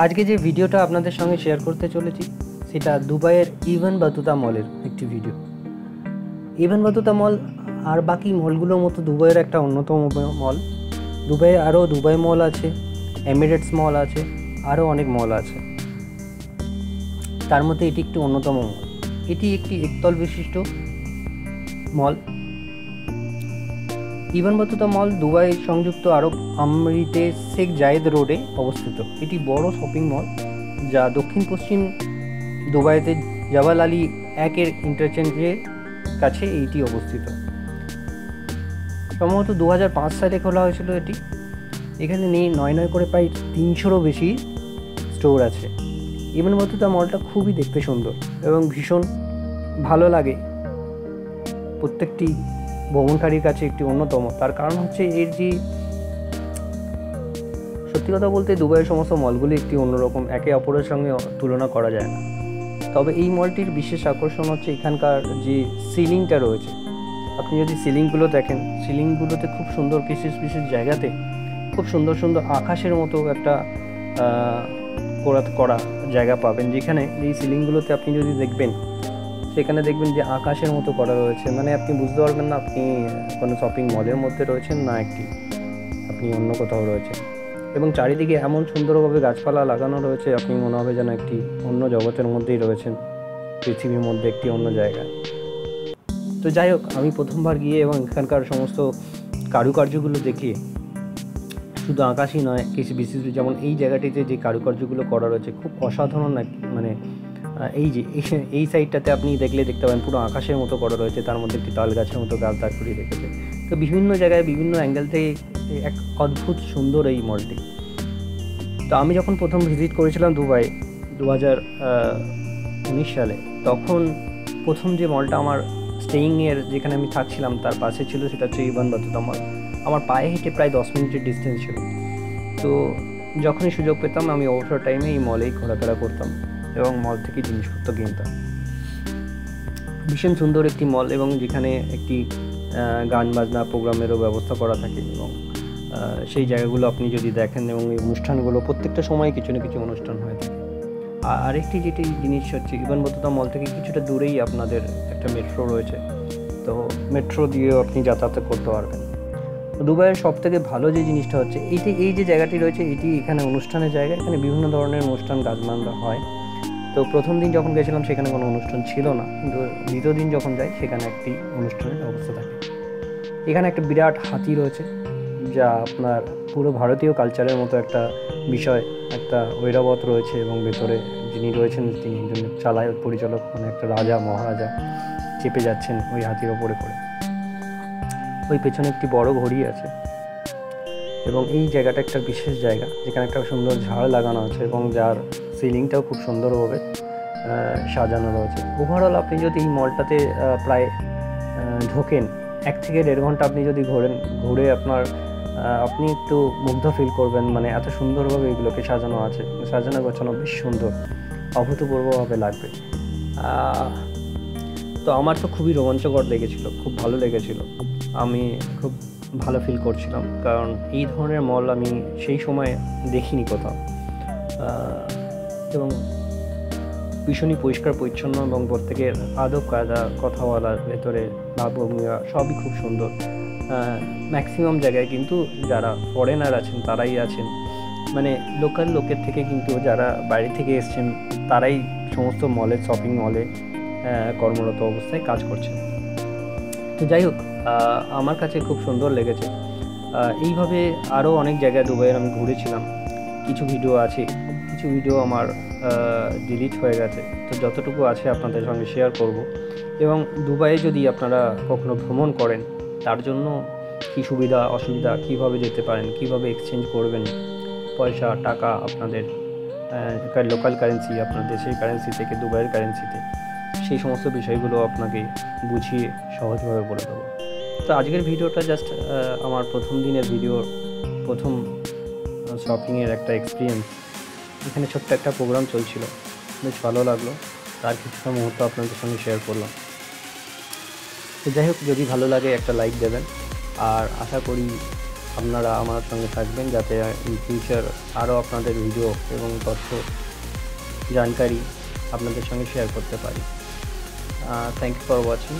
আজকে যে ভিডিওটা আপনাদের সঙ্গে শেয়ার করতে চলেছি সেটা দুবাইয়ের ইবন বাতুতা মলের একটি ভিডিও। ইবন বাতুতা মল আর বাকি মলগুলোর মতো দুবাইয়ের একটা অন্যতম মল। দুবাইয়ে আরও দুবাই মল আছে, এমিরেটস মল আছে, আরও অনেক মল আছে। তার মধ্যে এটি একটি অন্যতম মল। এটি একটি একতল বিশিষ্ট মল। ইবন বাতুতা মল দুবাই সংযুক্ত আরব আমিরাতে শেখ জায়েদ রোডে অবস্থিত। এটি বড় শপিং মল যা দক্ষিণ পশ্চিম দুবাইতে জাবাল আলী 1-এর ইন্টারচেঞ্জের কাছে এইটি অবস্থিত। সম্ভবত 2005 সালে খোলা হয়েছিল এটি। এখানে নিয়ে নয় করে প্রায় 300রও বেশি স্টোর আছে। ইবন বাতুতা মলটা খুবই দেখতে সুন্দর এবং ভীষণ ভালো লাগে। প্রত্যেকটি ভ্রমণকারীর কাছে একটি অন্যতম। তার কারণ হচ্ছে এর যে সত্যি কথা বলতে দুবাইয়ের সমস্ত মলগুলি একটি অন্যরকম, একে অপরের সঙ্গে তুলনা করা যায় না। তবে এই মলটির বিশেষ আকর্ষণ হচ্ছে এখানকার যে সিলিংটা রয়েছে। আপনি যদি সিলিংগুলো দেখেন, সিলিংগুলোতে খুব সুন্দর বিশেষ জায়গাতে খুব সুন্দর সুন্দর আকাশের মতো একটা করা জায়গা পাবেন, যেখানে এই সিলিংগুলোতে আপনি যদি দেখবেন সেখানে দেখবেন যে আকাশের মতো করা রয়েছে। মানে আপনি বুঝতে পারবেন না আপনি কোনো শপিং মলের মধ্যে রয়েছেন না আপনি অন্য কোথাও রয়েছেন। এবং চারিদিকে এমন সুন্দরভাবে গাছপালা লাগানো রয়েছে, আপনি মনে হবে যেন একটি অন্য জগতের মধ্যেই রয়েছেন, পৃথিবীর মধ্যে একটি অন্য জায়গা। তো যাই হোক, আমি প্রথমবার গিয়ে এবং এখানকার সমস্ত কারুকার্যগুলো দেখে শুধু আকাশই নয়, কিছু বিশেষ যেমন এই জায়গাটিতে যে কারুকার্যগুলো করা রয়েছে খুব অসাধারণ। মানে এই সাইডটাতে আপনি দেখতে পাবেন পুরো আকাশের মতো করা রয়েছে, তার মধ্যে একটি তাল গাছের মতো গাছ দাঁড় করিয়ে রেখেছে। তো বিভিন্ন জায়গায় বিভিন্ন অ্যাঙ্গেল থেকে এক অদ্ভুত সুন্দর এই মলটি। তো আমি যখন প্রথম ভিজিট করেছিলাম দুবাই 2019 সালে, তখন প্রথম যে মলটা আমার স্টেইংয়ের যেখানে আমি থাকছিলাম তার পাশে ছিল, সেটা হচ্ছে ইবন বাতুতা মল। আমার পায়ে হেঁটে প্রায় 10 মিনিটের ডিস্টেন্স ছিল। তো যখনই সুযোগ পেতাম আমি অবসর টাইমে এই মলেই ঘোরাফেরা করতাম এবং মল থেকে জিনিসপত্র কিনতাম। ভীষণ সুন্দর একটি মল এবং যেখানে একটি গান বাজনা প্রোগ্রামেরও ব্যবস্থা করা থাকে এবং সেই জায়গাগুলো আপনি যদি দেখেন এবং এই অনুষ্ঠানগুলো প্রত্যেকটা সময় কিছু না কিছু অনুষ্ঠান হয়ে থাকে। আরেকটি যেটি জিনিস হচ্ছে ইবন বাতুতা মল থেকে কিছুটা দূরেই আপনাদের একটা মেট্রো রয়েছে। তো মেট্রো দিয়েও আপনি যাতায়াত করতে পারবেন। দুবাইয়ের সবথেকে ভালো যে জিনিসটা হচ্ছে এই যে জায়গাটি রয়েছে, এটি এখানে অনুষ্ঠানের জায়গা। এখানে বিভিন্ন ধরনের অনুষ্ঠান গানবাজনা হয়। তো প্রথম দিন যখন গেছিলাম সেখানে কোনো অনুষ্ঠান ছিল না, কিন্তু দ্বিতীয় দিন যখন যাই সেখানে একটি অনুষ্ঠানের ব্যবস্থা থাকে। এখানে একটা বিরাট হাতি রয়েছে, যা আপনার পুরো ভারতীয় কালচারের মতো একটা বিষয়। একটা ঐরাবত রয়েছে এবং ভেতরে যিনি রয়েছেন তিনি একজন পরিচালক, মানে একটা রাজা মহারাজা চেপে যাচ্ছেন ওই হাতির ওপরে করে। ওই পেছনে একটি বড় ঘড়ি আছে এবং এই জায়গাটা একটা বিশেষ জায়গা যেখানে একটা সুন্দর ঝাড় লাগানো আছে এবং যার সিলিংটাও খুব সুন্দরভাবে সাজানো রয়েছে। ওভারঅল আপনি যদি এই মলটাতে প্রায় ঢোকেন 1 থেকে 1.5 ঘন্টা আপনি যদি ঘুরে আপনি একটু মুগ্ধ ফিল করবেন। মানে এত সুন্দরভাবে এগুলোকে সাজানো গোছানো বেশ সুন্দর, অভূতপূর্বভাবে লাগবে। তো আমার তো খুবই রোমাঞ্চকর লেগেছিল, খুব ভালো লেগেছিল। আমি খুব ভালো ফিল করছিলাম, কারণ এই ধরনের মল আমি সেই সময় দেখিনি কোথাও। এবং ভীষণই পরিষ্কার পরিচ্ছন্ন এবং প্রত্যেকের আদব কায়দা, কথা বলার ভেতরে ভাবভঙ্গিমা সবই খুব সুন্দর। ম্যাক্সিমাম জায়গায় কিন্তু যারা ফরেনার আছেন তারাই আছেন, মানে লোকাল লোকের থেকে কিন্তু যারা বাইরে থেকে এসছেন তারাই সমস্ত শপিং মলে কর্মরত অবস্থায় কাজ করছেন। তো যাই হোক, আমার কাছে খুব সুন্দর লেগেছে। এইভাবে আরও অনেক জায়গায় দুবাইয়ের আমি ঘুরেছিলাম। কিছু ভিডিও আছে, কিছু ভিডিও আমার ডিলিট হয়ে গেছে। তো যতটুকু আছে আপনাদের সঙ্গে শেয়ার করব। এবং দুবাইয়ে যদি আপনারা কখনো ভ্রমণ করেন, তার জন্য কী সুবিধা অসুবিধা, কীভাবে যেতে পারেন, কীভাবে এক্সচেঞ্জ করবেন পয়সা টাকা, আপনাদের লোকাল কারেন্সি আপনার দেশের কারেন্সি থেকে দুবাইয়ের কারেন্সিতে, সেই সমস্ত বিষয়গুলো আপনাকে বুঝিয়ে সহজভাবে বলে দেবো। তো আজকের ভিডিওটা জাস্ট আমার প্রথম দিনের ভিডিও, প্রথম শপিংয়ের একটা এক্সপিরিয়েন্স। এখানে ছোট্ট একটা প্রোগ্রাম চলছিল, বেশ ভালো লাগলো, তার কিছুটা মুহূর্ত আপনাদের সঙ্গে শেয়ার করলাম। তো যাই হোক, যদি ভালো লাগে একটা লাইক দেবেন, আর আশা করি আপনারা আমার সঙ্গে থাকবেন, যাতে ইন ফিউচার আরও আপনাদের ভিডিও এবং তথ্য জানকারি আপনাদের সঙ্গে শেয়ার করতে পারি। Thank you for watching.